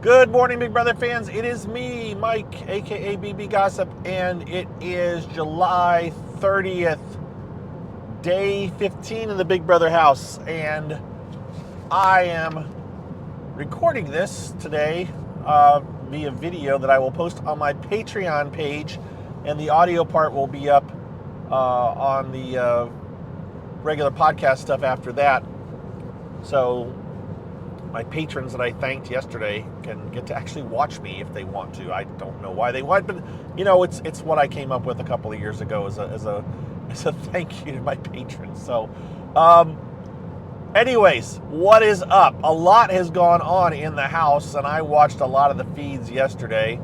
Good morning, Big Brother fans. It is me, Mike, aka BB Gossip, and it is July 30th, day 15 in the Big Brother house. And I am recording this today via video that I will post on my Patreon page, and the audio part will be up on the regular podcast stuff after that. So my patrons that I thanked yesterday can get to actually watch me if they want to. I don't know why they want, but you know, it's what I came up with a couple of years ago as a thank you to my patrons. So, anyways, what is up? A lot has gone on in the house, and I watched a lot of the feeds yesterday.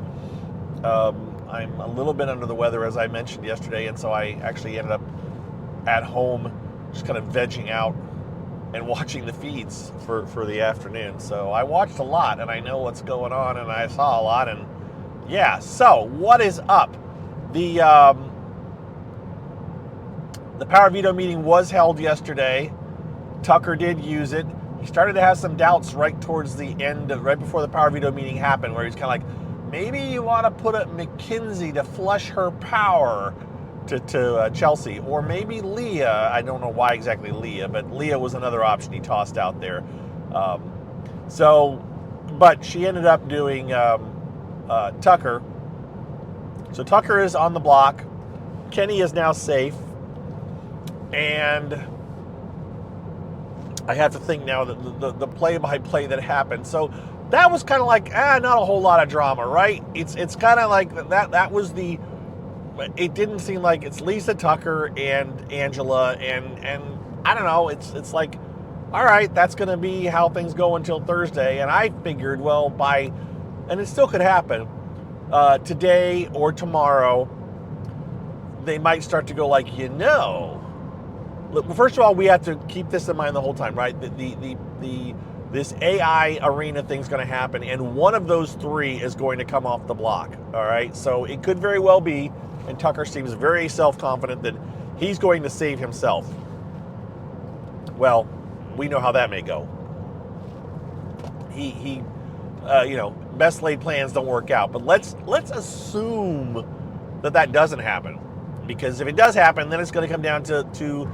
I'm a little bit under the weather, as I mentioned yesterday, and so I actually ended up at home just kind of vegging out and watching the feeds for the afternoon. So I watched a lot, and I know what's going on, and I saw a lot, and yeah. So what is up? The power veto meeting was held yesterday. Tucker did use it. He started to have some doubts right towards the end, right before the power veto meeting happened, where he's kind of like, maybe you want to put up McKinsey to flush her power to Chelsea, or maybe Leah. I don't know why exactly Leah, but Leah was another option he tossed out there. But she ended up doing Tucker. So Tucker is on the block. Kenny is now safe. And I have to think now that the play-by-play that happened. So that was kind of like, not a whole lot of drama, right? It's kind of like that was the... It didn't seem like it's Lisa, Tucker, and Angela, and I don't know, it's like, all right, that's going to be how things go until Thursday. And I figured, well, and it still could happen, today or tomorrow, they might start to go like, look, first of all, we have to keep this in mind the whole time, right? This AI arena thing's going to happen, and one of those three is going to come off the block, all right? So it could very well be, and Tucker seems very self-confident that he's going to save himself. Well, we know how that may go. He best laid plans don't work out. But let's assume that doesn't happen, because if it does happen, then it's going to come down to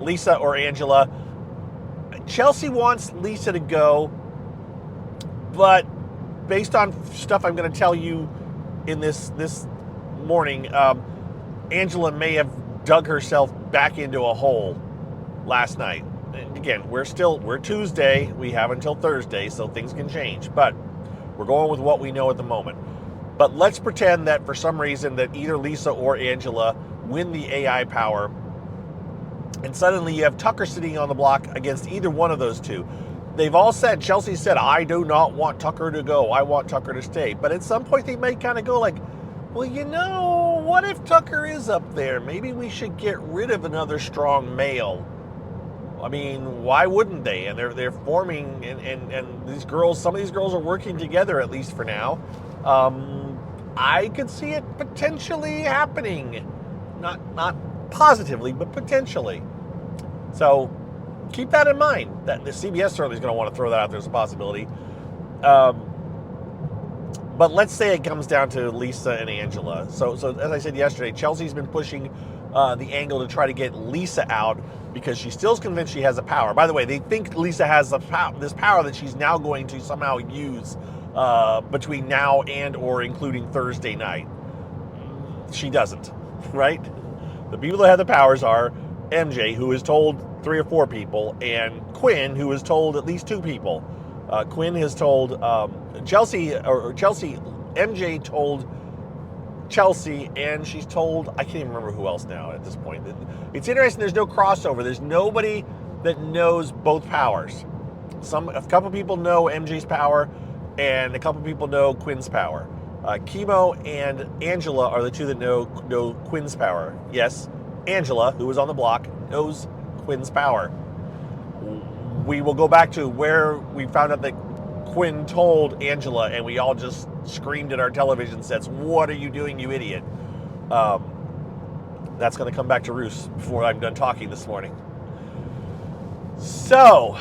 Lisa or Angela. Chelsea wants Lisa to go, but based on stuff I'm going to tell you in this morning, Angela may have dug herself back into a hole last night. And again, we're Tuesday. We have until Thursday, so things can change. But we're going with what we know at the moment. But let's pretend that for some reason that either Lisa or Angela win the AI power, and suddenly you have Tucker sitting on the block against either one of those two. They've all said, Chelsea said, I do not want Tucker to go. I want Tucker to stay. But at some point they may kind of go like, well, what if Tucker is up there? Maybe we should get rid of another strong male. I mean, why wouldn't they? And they're forming, and these girls, some of these girls are working together, at least for now. I could see it potentially happening. Not positively, but potentially. So keep that in mind. That the CBS certainly is going to want to throw that out there as a possibility. But let's say it comes down to Lisa and Angela. So as I said yesterday, Chelsea's been pushing the angle to try to get Lisa out because she still's convinced she has the power. By the way, they think Lisa has this power that she's now going to somehow use between now and or including Thursday night. She doesn't, right? The people that have the powers are MJ, who has told 3 or 4 people, and Quinn, who has told at least 2 people. Quinn has told Chelsea, MJ told Chelsea, and she's told, I can't even remember who else now at this point. It's interesting, there's no crossover. There's nobody that knows both powers. A couple people know MJ's power, and a couple people know Quinn's power. Chemo and Angela are the two that know Quinn's power. Yes, Angela, who was on the block, knows Quinn's power. We will go back to where we found out that Quinn told Angela, and we all just screamed at our television sets, "What are you doing, you idiot?" That's going to come back to roost before I'm done talking this morning. So,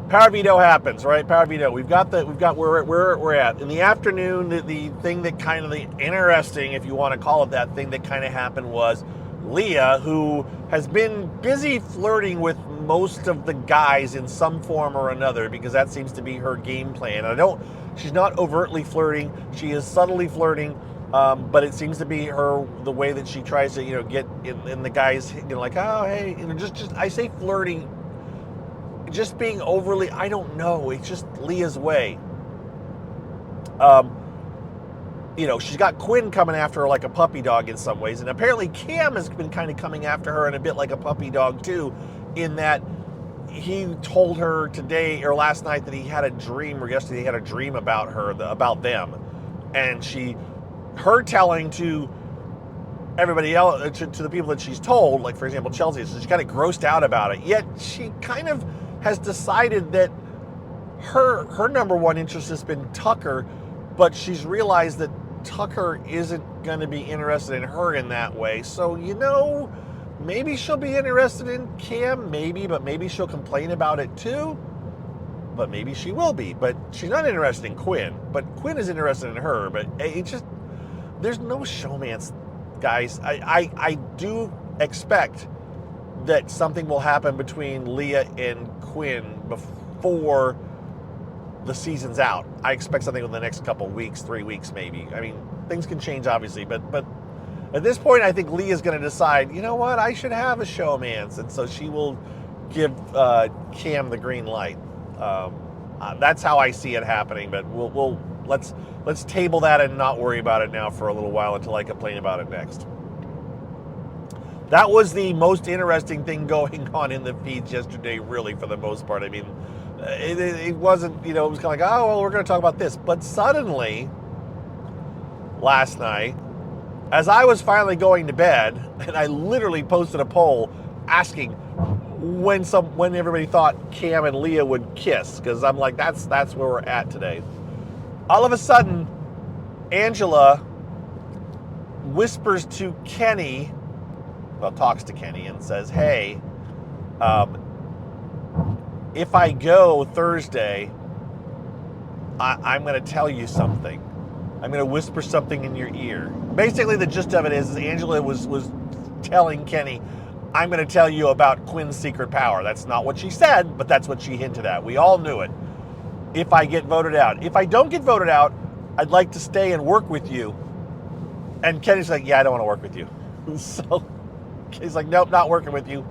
Power veto happens, right? Power veto. We've got where we're at in the afternoon. The thing that kind of the interesting, if you want to call it that, thing that kind of happened was Leah, who has been busy flirting with most of the guys in some form or another, because that seems to be her game plan. She's not overtly flirting. She is subtly flirting. But it seems to be the way that she tries to, get in the guys, like, oh, hey, just I say flirting, just being overly, I don't know, it's just Leah's way. She's got Quinn coming after her like a puppy dog in some ways, and apparently Cam has been kind of coming after her in a bit like a puppy dog too, in that he told her today or last night that he had a dream, or yesterday he had a dream about her, about them, and her telling to everybody else, to the people that she's told, like for example Chelsea, so she's kind of grossed out about it. Yet she kind of has decided that her number one interest has been Tucker, but she's realized that Tucker isn't going to be interested in her in that way. So maybe she'll be interested in Cam, but maybe she'll complain about it too. But maybe she will be. But she's not interested in Quinn. But Quinn is interested in her. But there's no showmance, guys. I do expect that something will happen between Leah and Quinn before the season's out. I expect something in the next couple weeks, 3 weeks maybe. I mean, things can change obviously, but at this point I think Leah's going to decide, you know what, I should have a showmance, and so she will give Cam the green light. That's how I see it happening, but let's table that and not worry about it now for a little while until I complain about it next. That was the most interesting thing going on in the feeds yesterday, really, for the most part. I mean, it wasn't, it was kind of like, oh, well, we're going to talk about this. But suddenly, last night, as I was finally going to bed, and I literally posted a poll asking when everybody thought Cam and Leah would kiss, because I'm like, that's where we're at today. All of a sudden, Angela whispers to Kenny, talks to Kenny and says, hey, if I go Thursday, I'm going to tell you something. I'm going to whisper something in your ear. Basically, the gist of it is Angela was telling Kenny, I'm going to tell you about Quinn's secret power. That's not what she said, but that's what she hinted at. We all knew it. If I get voted out. If I don't get voted out, I'd like to stay and work with you. And Kenny's like, yeah, I don't want to work with you. So he's like, nope, not working with you.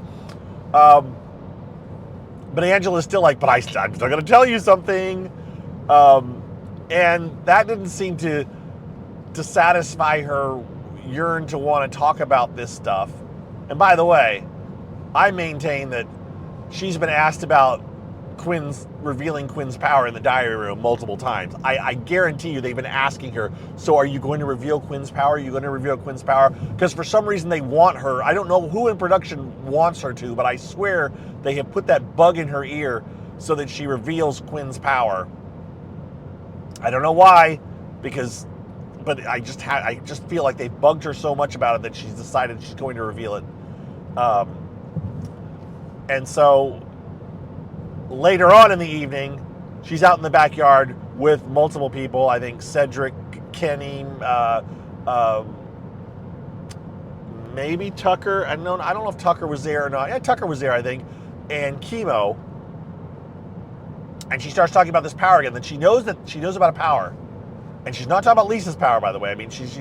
But Angela's still like, but I'm still going to tell you something. And that didn't seem to satisfy her yearn to want to talk about this stuff. And by the way, I maintain that she's been asked about revealing Quinn's power in the diary room multiple times. I guarantee you they've been asking her, so are you going to reveal Quinn's power? Are you going to reveal Quinn's power? Because for some reason they want her. I don't know who in production wants her to, but I swear they have put that bug in her ear so that she reveals Quinn's power. I don't know why, but I just feel like they've bugged her so much about it that she's decided she's going to reveal it. And so later on in the evening, she's out in the backyard with multiple people. I think Cedric, Kenny, maybe Tucker. I don't know if Tucker was there or not. Yeah, Tucker was there, I think, and Chemo. And she starts talking about this power again. That she knows about a power, and she's not talking about Lisa's power, by the way. I mean, she's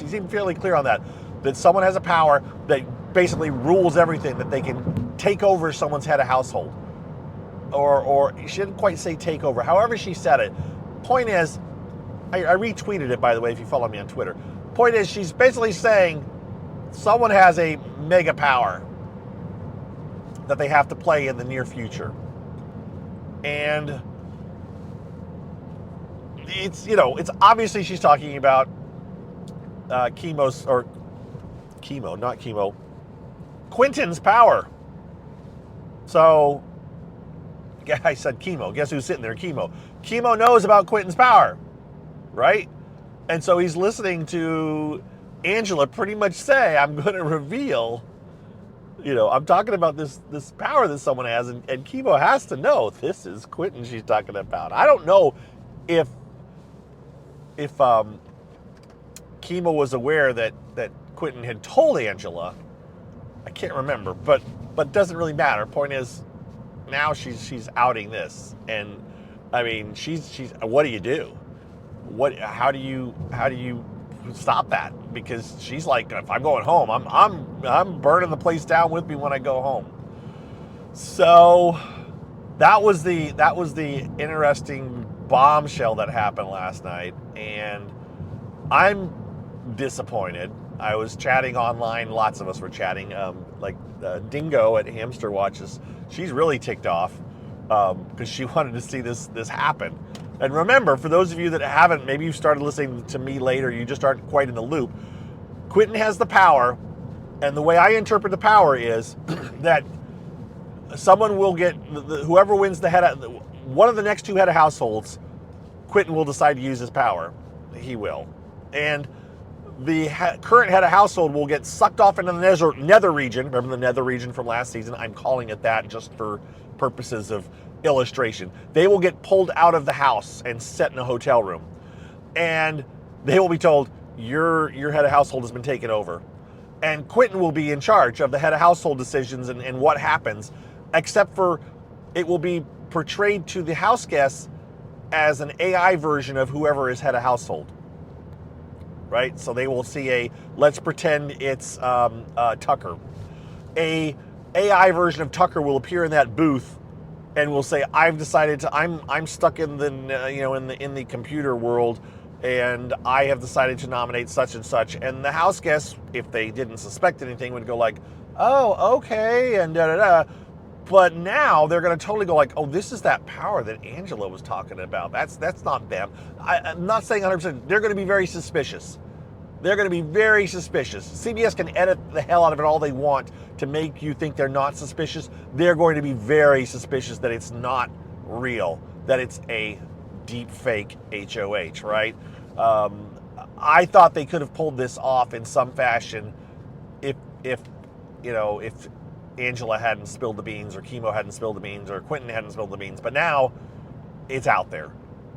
even fairly clear on that. That someone has a power that basically rules everything. That they can take over someone's head of household. Or she didn't quite say take over. However she said it. Point is, I retweeted it, by the way, if you follow me on Twitter. Point is, she's basically saying someone has a mega power that they have to play in the near future. And it's obviously she's talking about Quentin's power. So, I said Chemo. Guess who's sitting there? Chemo. Chemo knows about Quentin's power, right? And so he's listening to Angela pretty much say, I'm going to reveal I'm talking about this power that someone has, and Kibo has to know this is Quentin she's talking about. I don't know if Kimo was aware that Quentin had told Angela. I can't remember, but doesn't really matter. Point is, now she's outing this, and I mean she's what do you do? How do you stop that? Because she's like, if I'm going home, I'm burning the place down with me when I go home. So that was the interesting bombshell that happened last night, and I'm disappointed. I was chatting online. Lots of us were chatting. Dingo at Hamster Watches, she's really ticked off because she wanted to see this happen. And remember, for those of you that haven't, maybe you started listening to me later, you just aren't quite in the loop. Quentin has the power, and the way I interpret the power is that someone will get, whoever wins one of the next two head of households, Quentin will decide to use his power. He will. And the current head of household will get sucked off into the nether region. Remember the nether region from last season? I'm calling it that just for purposes of illustration. They will get pulled out of the house and set in a hotel room. And they will be told, your head of household has been taken over. And Quentin will be in charge of the head of household decisions and what happens, except for it will be portrayed to the house guests as an AI version of whoever is head of household. Right? So they will see let's pretend it's Tucker. A AI version of Tucker will appear in that booth and will say, I've decided I'm stuck in the in the computer world, and I have decided to nominate such and such. And the house guests, if they didn't suspect anything, would go like, oh, okay, and da-da-da. But now they're going to totally go like, oh, this is that power that Angela was talking about. That's not them. I'm not saying 100%. They're going to be very suspicious. They're going to be very suspicious. CBS can edit the hell out of it all they want to make you think they're not suspicious. They're going to be very suspicious that it's not real, that it's a deep fake HOH, right? I thought they could have pulled this off in some fashion if Angela hadn't spilled the beans, or Kimo hadn't spilled the beans, or Quentin hadn't spilled the beans. But now it's out there.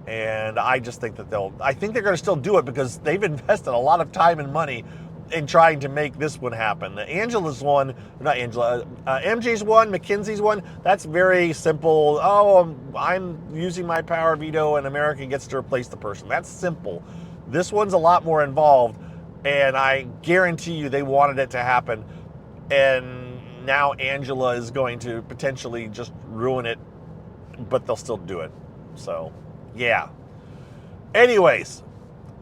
And I just think that I think they're going to still do it because they've invested a lot of time and money in trying to make this one happen. Angela's one, not Angela, MJ's one, McKinsey's one, that's very simple. Oh, I'm using my power veto and America gets to replace the person. That's simple. This one's a lot more involved, and I guarantee you they wanted it to happen. And now Angela is going to potentially just ruin it, but they'll still do it. So, yeah. Anyways,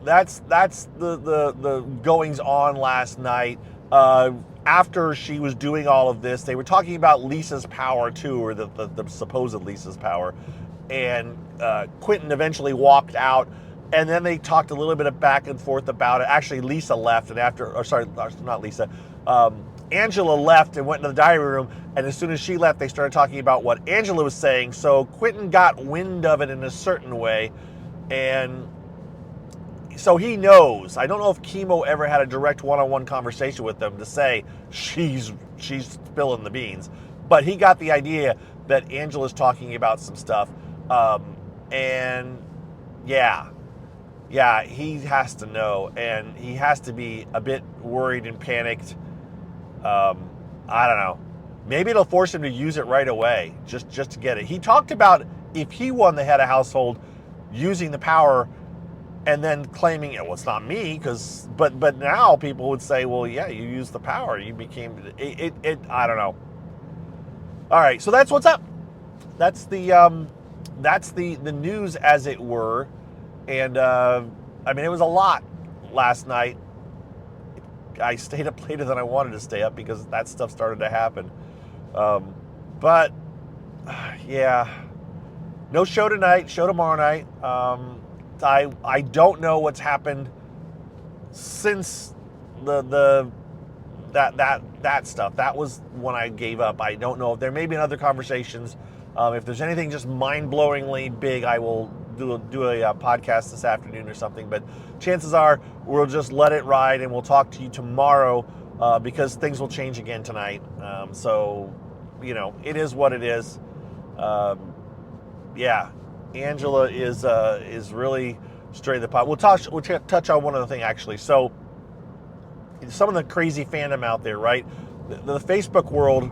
that's the goings on last night. After she was doing all of this, they were talking about Lisa's power too, or the supposed Lisa's power. And Quentin eventually walked out, and then they talked a little bit of back and forth about it. Actually, Lisa left, and not Lisa. Angela left and went into the diary room, and as soon as she left, they started talking about what Angela was saying. So Quentin got wind of it in a certain way, and so he knows. I don't know if Kimo ever had a direct one-on-one conversation with them to say she's spilling the beans, but he got the idea that Angela's talking about some stuff, and yeah, he has to know, and he has to be a bit worried and panicked. I don't know. Maybe it'll force him to use it right away, just to get it. He talked about if he won the head of household, using the power, and then claiming, well, it's not me, but now people would say, well, yeah, you used the power, you became it. I don't know. All right, so that's what's up. That's the news, as it were, and I mean, it was a lot last night. I stayed up later than I wanted to stay up because that stuff started to happen. But yeah, no show tonight. Show tomorrow night. I don't know what's happened since that stuff. That was when I gave up. I don't know if there may be other conversations. If there's anything just mind-blowingly big, I will do a podcast this afternoon or something. But chances are we'll just let it ride, and we'll talk to you tomorrow because things will change again tonight. So, you know, it is what it is. Yeah, Angela is really straight to the pot. We'll touch on one other thing actually. So, some of the crazy fandom out there, right? The Facebook world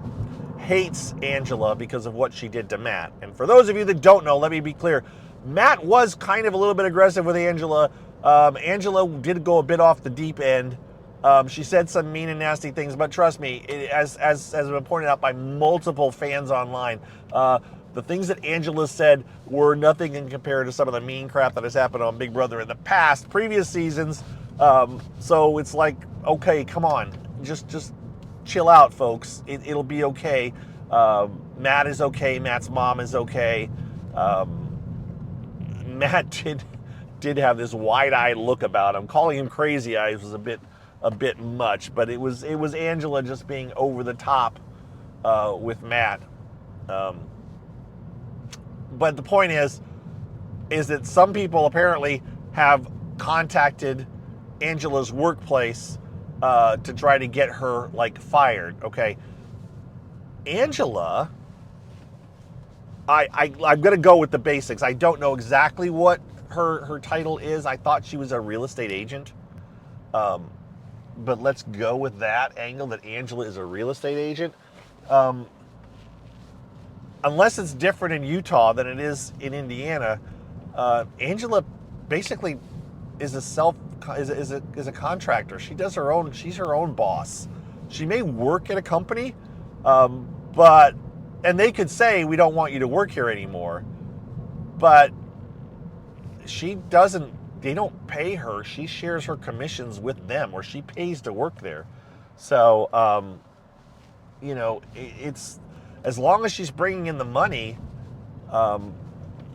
hates Angela because of what she did to Matt. And for those of you that don't know, let me be clear. Matt was kind of a little bit aggressive with Angela. Angela did go a bit off the deep end. She said some mean and nasty things, but trust me, as has been pointed out by multiple fans online, the things that Angela said were nothing in comparison to some of the mean crap that has happened on Big Brother in the past, previous seasons. So it's like, okay, come on, just chill out, folks. It'll be okay. Matt is okay. Matt's mom is okay. Matt did have this wide-eyed look about him. Calling him crazy eyes was a bit much, but it was Angela just being over the top with Matt. But the point is that some people apparently have contacted Angela's workplace to try to get her like fired. Okay, Angela, I'm gonna go with the basics. I don't know exactly what her title is. I thought she was a real estate agent, but let's go with that angle that Angela is a real estate agent. Unless it's different in Utah than it is in Indiana, Angela basically is a contractor. She does her own. She's her own boss. She may work at a company, but they could say we don't want you to work here anymore, but she doesn't. They don't pay her. She shares her commissions with them, or she pays to work there. So, you know, it's as long as she's bringing in the money,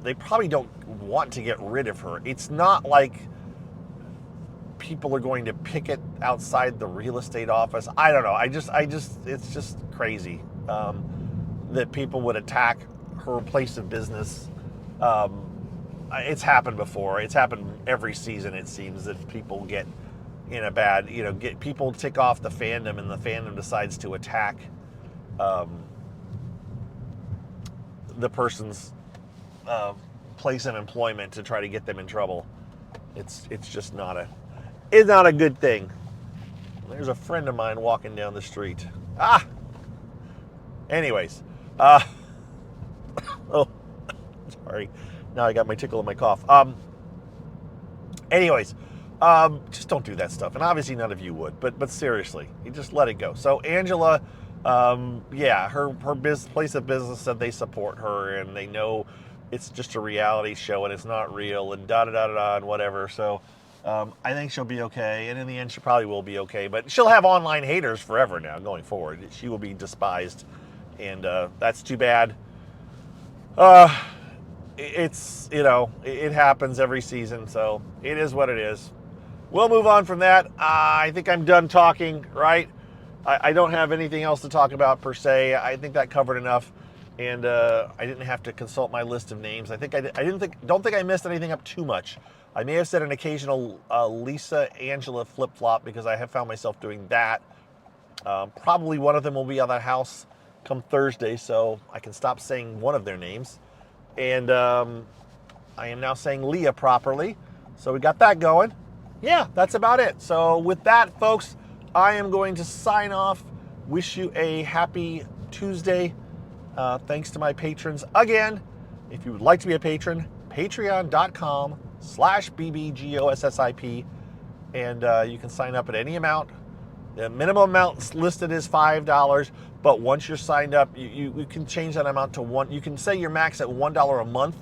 they probably don't want to get rid of her. It's not like people are going to picket outside the real estate office. I don't know. It's just crazy that people would attack her place of business. It's happened before. It's happened every season, it seems, that people get in a bad, get people tick off the fandom, and the fandom decides to attack the person's place of employment to try to get them in trouble. It's just not a good thing. There's a friend of mine walking down the street. Anyways, oh, sorry. Now I got my tickle in my cough. Anyways, just don't do that stuff. And obviously none of you would, but seriously, you just let it go. So Angela, yeah, her place of business said they support her and they know it's just a reality show and it's not real and da-da-da-da-da and whatever. So I think she'll be okay. And in the end, she probably will be okay. But she'll have online haters forever now going forward. She will be despised. And that's too bad. It's, it happens every season. So it is what it is. We'll move on from that. I think I'm done talking, right? I don't have anything else to talk about per se. I think that covered enough. And I didn't have to consult my list of names. I think don't think I messed anything up too much. I may have said an occasional Lisa Angela flip-flop because I have found myself doing that. Probably one of them will be on that house come Thursday, so I can stop saying one of their names. And I am now saying Leah properly. So we got that going. Yeah, that's about it. So with that, folks, I am going to sign off. Wish you a happy Tuesday. Thanks to my patrons again. If you would like to be a patron, patreon.com/bbgossip. And you can sign up at any amount. The minimum amount listed is $5, but once you're signed up, you can change that amount to $1. You can say your max at $1 a month,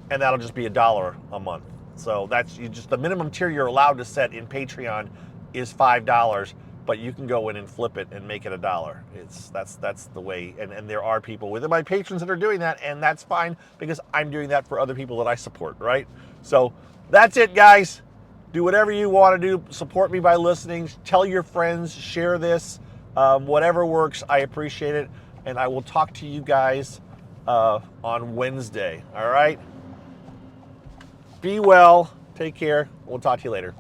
and that'll just be $1 a month. So that's the minimum tier you're allowed to set in Patreon is $5, but you can go in and flip it and make it $1. That's the way. And there are people within my patrons that are doing that, and that's fine because I'm doing that for other people that I support, right? So that's it, guys. Do whatever you want to do. Support me by listening. Tell your friends. Share this. Whatever works, I appreciate it. And I will talk to you guys on Wednesday. All right? Be well. Take care. We'll talk to you later.